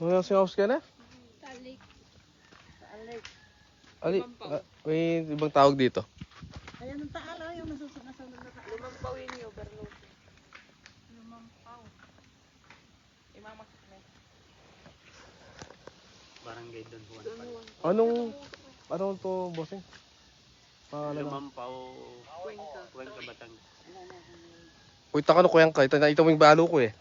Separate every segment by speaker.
Speaker 1: Ano yung singaws ka na?
Speaker 2: Talik.
Speaker 1: Ali, may ibang tawag dito.
Speaker 3: Ayan ang taal, yung nasusunod na taal.
Speaker 2: Lumampaw yun yung overload. Lumampaw. Imamakit na.
Speaker 4: Barangay Don Juan
Speaker 1: Anong to, bossing?
Speaker 4: Lumampaw, Cuenca, Batangas.
Speaker 1: Uy, taka no, Cuenca. Ito mo yung balo ko eh.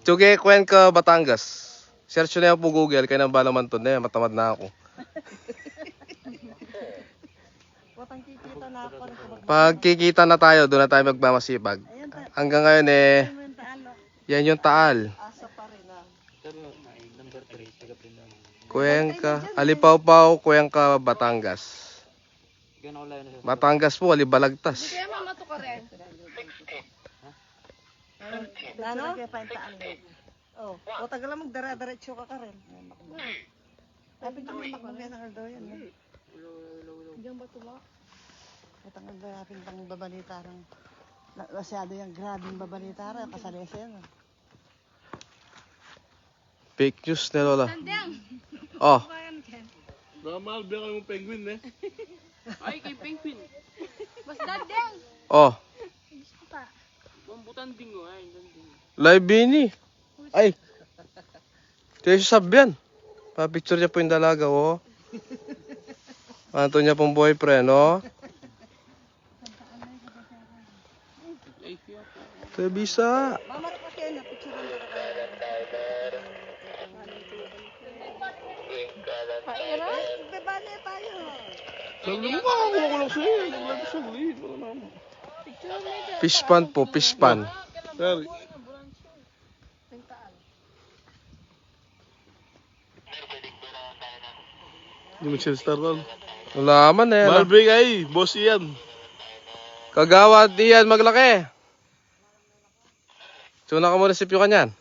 Speaker 1: Tsuge, Cuenca, Batangas. Search nyo na yan po Google, kaya nang balaman to na yan. Matamad na ako.
Speaker 3: Watang kikita na ako rin kapag
Speaker 1: Pag kikita na tayo, doon na tayo magmamasipag. Hanggang ngayon eh,
Speaker 3: yung taal,
Speaker 1: yan yung taal.
Speaker 3: asa pa rin
Speaker 4: Pero number 3, taga Prindaman.
Speaker 1: Cuenca, Alipawpaw, Cuenca, Batangas.
Speaker 4: Gano'n ko lang yun.
Speaker 1: Batangas po, Alibalagtas.
Speaker 2: Kaya mama to ka rin.
Speaker 3: Ano? Kaya pa yung taal. Oh, o tagal lang magdara-diretso ka rin. Sabi ko may makmamaya ng aldo yan.
Speaker 2: Diyan ba tuma?
Speaker 3: Utang agapin pang babalita ng masyado yung grabing babalita rin. Kasalesa yan.
Speaker 1: Fake news na lola.
Speaker 2: Tandang!
Speaker 1: Oh,
Speaker 5: Normal, biya kayo mong penguin eh.
Speaker 4: Ay, kay Penguin.
Speaker 2: Mas dandang!
Speaker 1: oh.
Speaker 4: Mambutan dingo, ay, danding.
Speaker 1: Live bini. Ay. Kaya siya sabyan. Pa-picture niya po yung dalaga, oh. Anto niya pong boyfriend, oh.
Speaker 4: Ay, kaya po.
Speaker 1: Tabisa.
Speaker 3: Mama rin kasi yan, napicturean ko
Speaker 2: Paira?
Speaker 3: Bebale tayo.
Speaker 5: Sabi mo ka, ako lang sa'yo. Naglabi sa ulit. Wala naman.
Speaker 1: Fish pan po, fish pan.
Speaker 5: Sorry. Hindi mo siya star ron.
Speaker 1: Nalaman eh.
Speaker 5: Malbig ay, boss yan.
Speaker 1: Kagawad diyan maglaki. Tuna ka muna sipyo kanyan.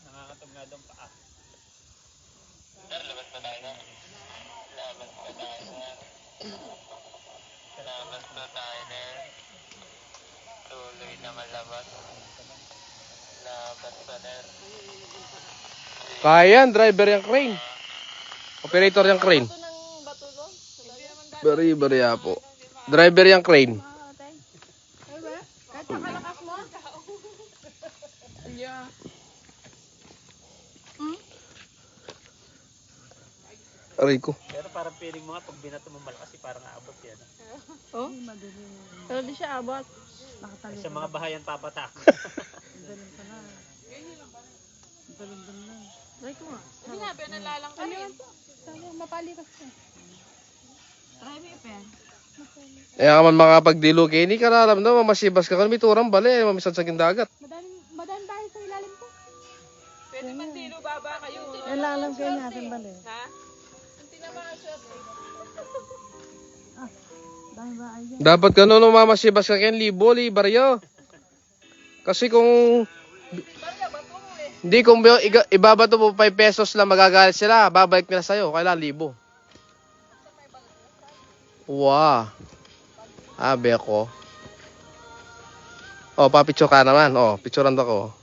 Speaker 4: Nakakatog nga doon pa.
Speaker 6: Tuloy na malabas. Labas pa na.
Speaker 1: Kaya yan, driver yung crane. Operator yung crane.
Speaker 2: Ito ng bato doon?
Speaker 1: Bari po. Driver yung crane.
Speaker 2: Ay ba? Kahit nakalakas mo? Yeah.
Speaker 1: Aray ko.
Speaker 4: Pero parang feeling mo nga, pag binato mo malakas, parang aabot yan.
Speaker 2: Oh? Pero di siya abot.
Speaker 4: Ay, sa mga bahayan papatak.
Speaker 2: Try ko nga. Hindi nga, pinalalang ka rin. Sabi, mapalikas ka. Try mo ipen.
Speaker 1: Eh ka man makapagdilo kayo, hindi ka naramdaman, masibas ka kami turang bali, mamisad sa dagat.
Speaker 2: Madan tayo sa ilalim ko. Pwede man dilo baba kayo.
Speaker 3: Eh, lalang kayo natin bali.
Speaker 2: Ha? Hindi na makaswerte.
Speaker 3: Dahil ba ay yan?
Speaker 1: Dapat ganun no mamasibas ka kayo, libo, baryo. Kasi kung hindi kung ibabato mo 5 pesos lang magagalit sila, babalik nila sa'yo, kailangan libo. Wow. Abe ako. Oh, papicture ka naman. Oh, picturean ako.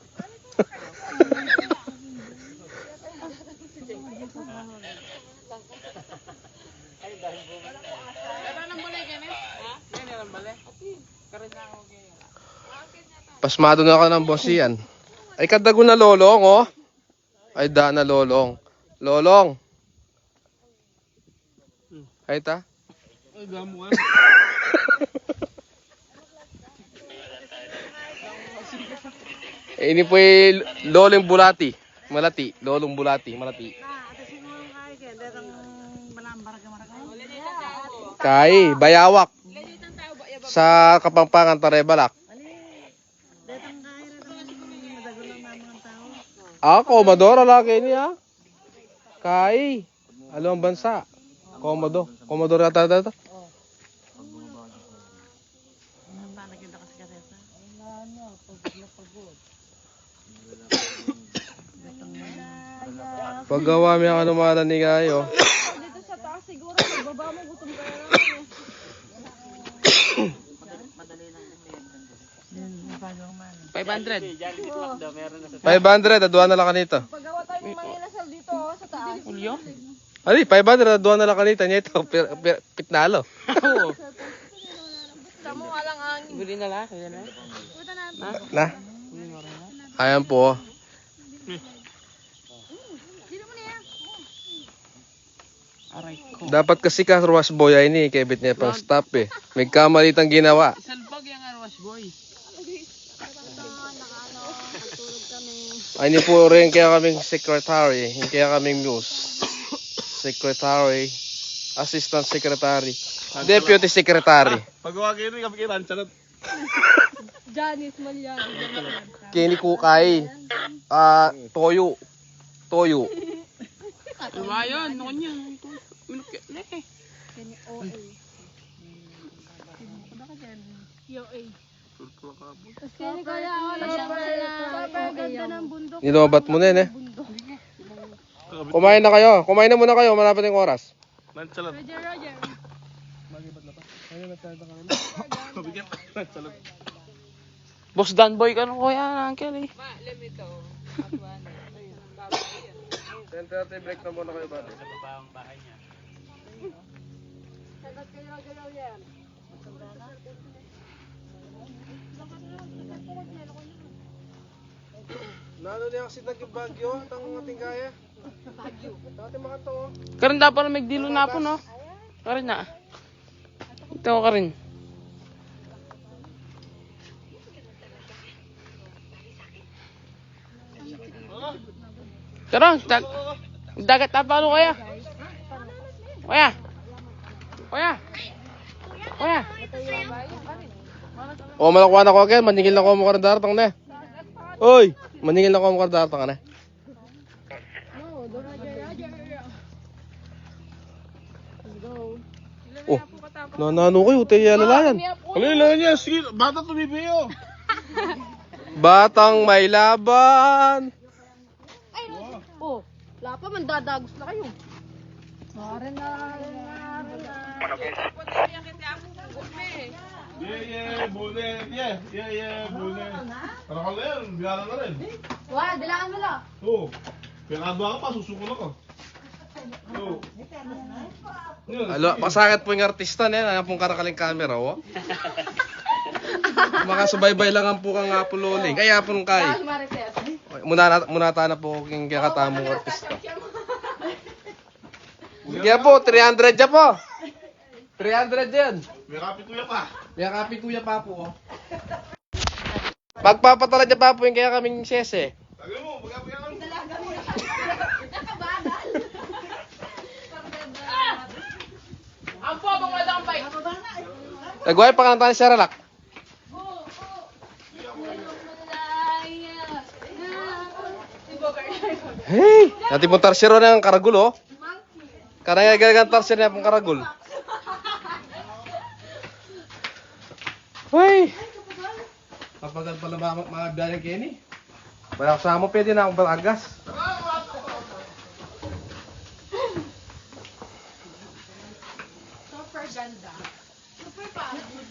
Speaker 1: Pasmado na ako ng boss yan. Ay kadago na lolong, oh. Ay da na lolong. Lolong. Ay ta.
Speaker 5: Ay, damo ka.
Speaker 1: Ini po yung lolong bulati. Malati. Lolong bulati. Malati.
Speaker 3: Ate siguro kaya kaya. Datang malambar ka maraka.
Speaker 1: Kai, bayawak. Sa Kapampangan, Tarebalak.
Speaker 3: Datang kaya rin madagulang namang tao.
Speaker 1: Komodo laki niya. Kai. Ano ang bansa? Komodo. Komodo rata data. Paggawa mo yung anumanan ni Gayo.
Speaker 2: Dito sa taas siguro, pagbaba mo, gutom ka na naman eh.
Speaker 3: Madali lang din yun.
Speaker 4: 500. Jollibee McDo, meron na sa
Speaker 1: 500, aduan na lang kanito.
Speaker 2: Paggawa tayo ng manginasal dito oh, sa taas.
Speaker 4: Julio.
Speaker 1: Ali, 500, aduan na lang kanito. Niya ito, pitnalo.
Speaker 4: Oo.
Speaker 2: Tamo nga lang ang...
Speaker 4: Bili na lang. Kaya na.
Speaker 2: Punta na.
Speaker 1: Na. Ayan po.
Speaker 2: Sino mo na yan?
Speaker 4: Aray ko.
Speaker 1: Dapat kasi ka ruas boy ay ni, kebit niya pang stop eh. May kamalitang ginawa.
Speaker 4: Salbag yung arwas boy.
Speaker 1: Ay ni po rin kaya kaming secretary, kaya kaming muse. Secretary, assistant secretary, deputy secretary.
Speaker 5: Pagawa kayo rin kami kay Ranchalat.
Speaker 2: Janice Malyari.
Speaker 1: Kini Kukay. Toyo. Toyo.
Speaker 4: Lumayan, noon yan.
Speaker 2: QA. Tapos kaya kaya ako sobrang ganda ng bundok.
Speaker 1: Nilobat mo na yun eh. Kumain na kayo. Kumain na muna kayo. Malapit yung oras.
Speaker 5: Ranchalat.
Speaker 2: Roger.
Speaker 5: Mabigyan pa. Ranchalat.
Speaker 4: Boss Dan Boy ka nung kuya, uncle eh.
Speaker 1: 10:30 break na muna kayo ba?
Speaker 4: Sa babang bahay niya.
Speaker 2: Sagat kay Roger.
Speaker 1: Nano niya kasi nag-bagyo at ang ating kaya. Bagyo. Dati makato.
Speaker 4: Karin dapat na magdilo na po no. Karin na. Ito ko Karin. Tara, dagat na palo kaya. Kuya. Kuya. Kuya.
Speaker 1: O malakuha na ko again. Maningil na ko mo karadaratang na. Oy! Maningil na ko mo karadaratang ka na. Oh, nanano kayo, tayo alalayan.
Speaker 5: Ano yun niya? Sige, bata tumibiyo.
Speaker 1: Batang may laban.
Speaker 2: Oh, wala pa man dadagos na kayo.
Speaker 5: Yeah, bule. Yeah, bule. Ano ka na yan? Biyaran na rin.
Speaker 2: Wah, dilaan mo lang.
Speaker 5: Oo. Pinakado ka pa, susuko na ka. Oo.
Speaker 1: Alo, pasakit po yung artista na yan. Ano pong karakaling camera, oh. Makasubaybay lang ang pukang nga po loling. Kaya po nung kay. Muna na po yung kakatamong artista. Kaya po, 300 dyan po. 300 yan.
Speaker 5: May kapituya pa.
Speaker 1: May kapituya pa po, oh. Magpapatala dyan pa po yung kaya kaming sese.
Speaker 5: Tagay mo, magkapiyan mo.
Speaker 2: Ang po, bang wala kang bike.
Speaker 1: Nagway pa ka ng tayo sa Ralak. Hey! Nanti mo tarsiro na ang karagul, oh. Karaya gagagan tarsiro na ang karagul. Hey! Papagal pala mga biyaning Kenny. Wala ko sa mo, pwede na akong balagas.
Speaker 2: Super ganda. Super pagod.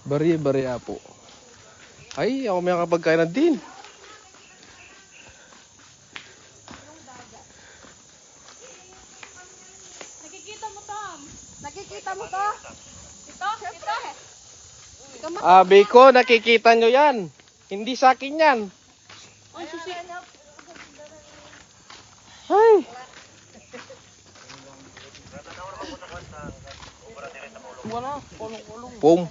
Speaker 1: Bari-bari po. Ay, ako may kapagkain na din.
Speaker 2: Nakikita mo, Tom. Nakikita mo to? Ito?
Speaker 1: Abi ko, nakikita nyo yan. Hindi sa akin yan.
Speaker 2: Ay, susi.
Speaker 1: Ay.
Speaker 4: Wala, kulong-kulong.
Speaker 1: Pum.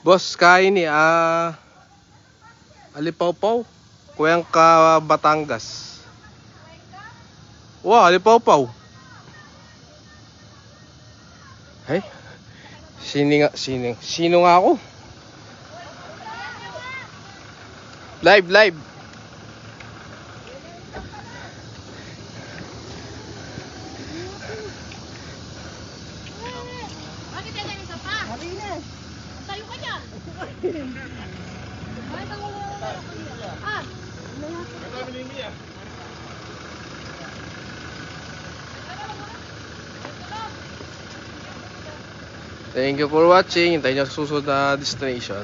Speaker 1: Boss, kain ni Alipaw-paw. Kuyang ka Batangas. Wow, Alipaw-paw. Hey. Sino nga ako? Live.
Speaker 2: Bakit yan isa pa?
Speaker 3: Malinis.
Speaker 2: Tayo ka dyan. Bakit ang Ah!
Speaker 1: Thank you for watching. Hintayin nyo sa susunod na destination.